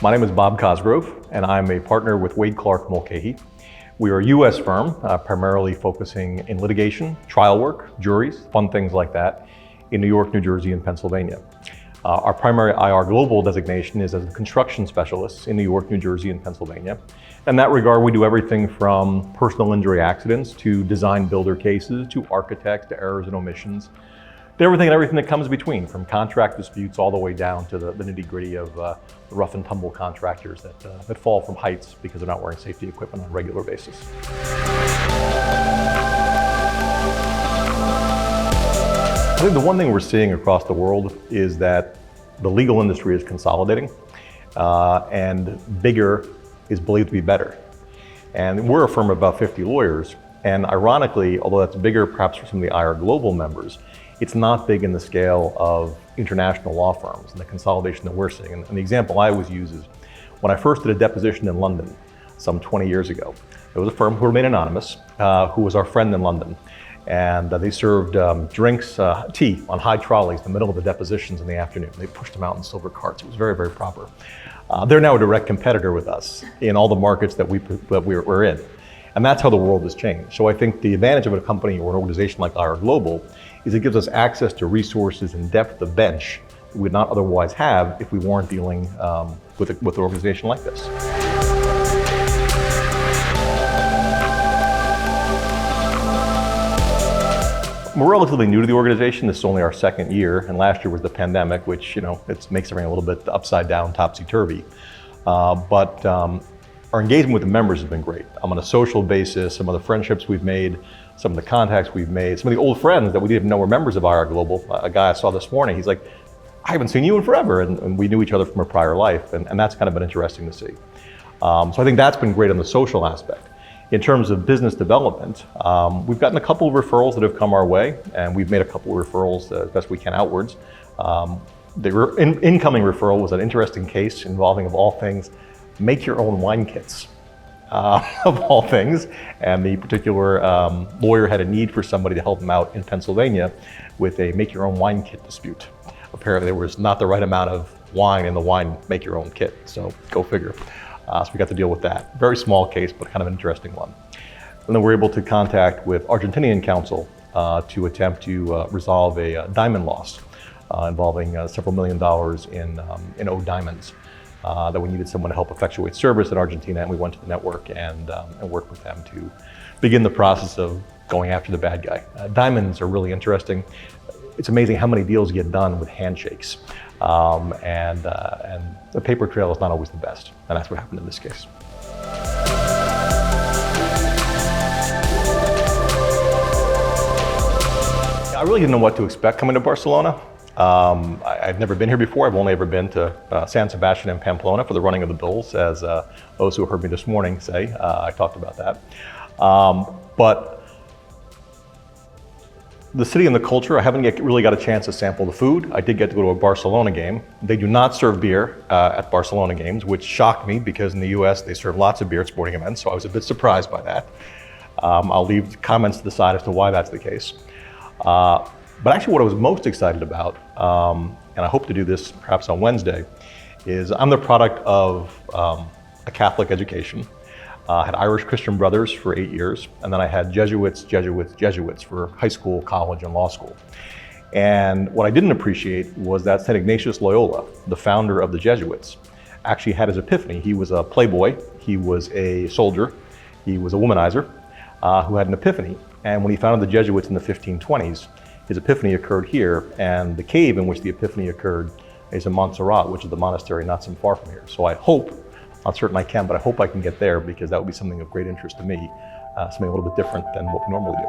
My name is Bob Cosgrove, and I'm a partner with Wade Clark Mulcahy. We are a U.S. firm, primarily focusing in litigation, trial work, juries, fun things like that, in New York, New Jersey, and Pennsylvania. Our primary IR Global designation is as a construction specialist in New York, New Jersey, and Pennsylvania. In that regard, we do everything from personal injury accidents to design builder cases, to architects, to errors and omissions, to everything that comes between, from contract disputes all the way down to the nitty-gritty of the rough and tumble contractors that fall from heights because they're not wearing safety equipment on a regular basis. I think the one thing we're seeing across the world is that the legal industry is consolidating, and bigger is believed to be better. And we're a firm of about 50 lawyers, and ironically, although that's bigger perhaps for some of the IR Global members, it's not big in the scale of international law firms and the consolidation that we're seeing. And the example I always use is when I first did a deposition in London some 20 years ago, there was a firm who remained anonymous, who was our friend in London. And they served drinks, tea on high trolleys in the middle of the depositions in the afternoon. They pushed them out in silver carts. It was very, very proper. They're now a direct competitor with us in all the markets that we're in. And that's how the world has changed. So I think the advantage of a company or an organization like IR Global is it gives us access to resources and depth of bench that we would not otherwise have if we weren't dealing with an organization like this. We're relatively new to the organization. This is only our second year, and last year was the pandemic, which it makes everything a little bit upside down, topsy-turvy. But our engagement with the members has been great. On a social basis, some of the friendships we've made, some of the contacts we've made, some of the old friends that we didn't even know were members of IR Global. A guy I saw this morning, he's like, I haven't seen you in forever, and we knew each other from a prior life, and that's kind of been interesting to see. So I think that's been great on the social aspect. In terms of business development, we've gotten a couple of referrals that have come our way, and we've made a couple of referrals as best we can outwards. The incoming referral was an interesting case involving, of all things, make your own wine kits, of all things. And the particular lawyer had a need for somebody to help him out in Pennsylvania with a make your own wine kit dispute. Apparently there was not the right amount of wine in the wine make your own kit, so go figure. So we got to deal with that. Very small case, but kind of an interesting one. And then we're able to contact with Argentinian counsel to attempt to resolve a diamond loss involving several $1 million in owed diamonds that we needed someone to help effectuate service in Argentina, and we went to the network and worked with them to begin the process of going after the bad guy. Diamonds are really interesting. It's amazing how many deals get done with handshakes. And the paper trail is not always the best, and that's what happened in this case. I really didn't know what to expect coming to Barcelona. I've never been here before. I've only ever been to San Sebastian and Pamplona for the running of the bulls, as those who heard me this morning say. I talked about that. But the city and the culture, I haven't really got a chance to sample the food. I did get to go to a Barcelona game. They do not serve beer at Barcelona games, which shocked me because in the US they serve lots of beer at sporting events, so I was a bit surprised by that. I'll leave comments to the side as to why that's the case. But actually what I was most excited about, and I hope to do this perhaps on Wednesday, is I'm the product of a Catholic education. I had Irish Christian brothers for 8 years, and then I had Jesuits for high school, college, and law school. And what I didn't appreciate was that St. Ignatius Loyola, the founder of the Jesuits, actually had his epiphany. He was a playboy, he was a soldier, he was a womanizer who had an epiphany. And when he founded the Jesuits in the 1520s, his epiphany occurred here, and the cave in which the epiphany occurred is in Montserrat, which is the monastery not so far from here. So I hope, not certain I can, but I hope I can get there because that would be something of great interest to me, something a little bit different than what we normally do.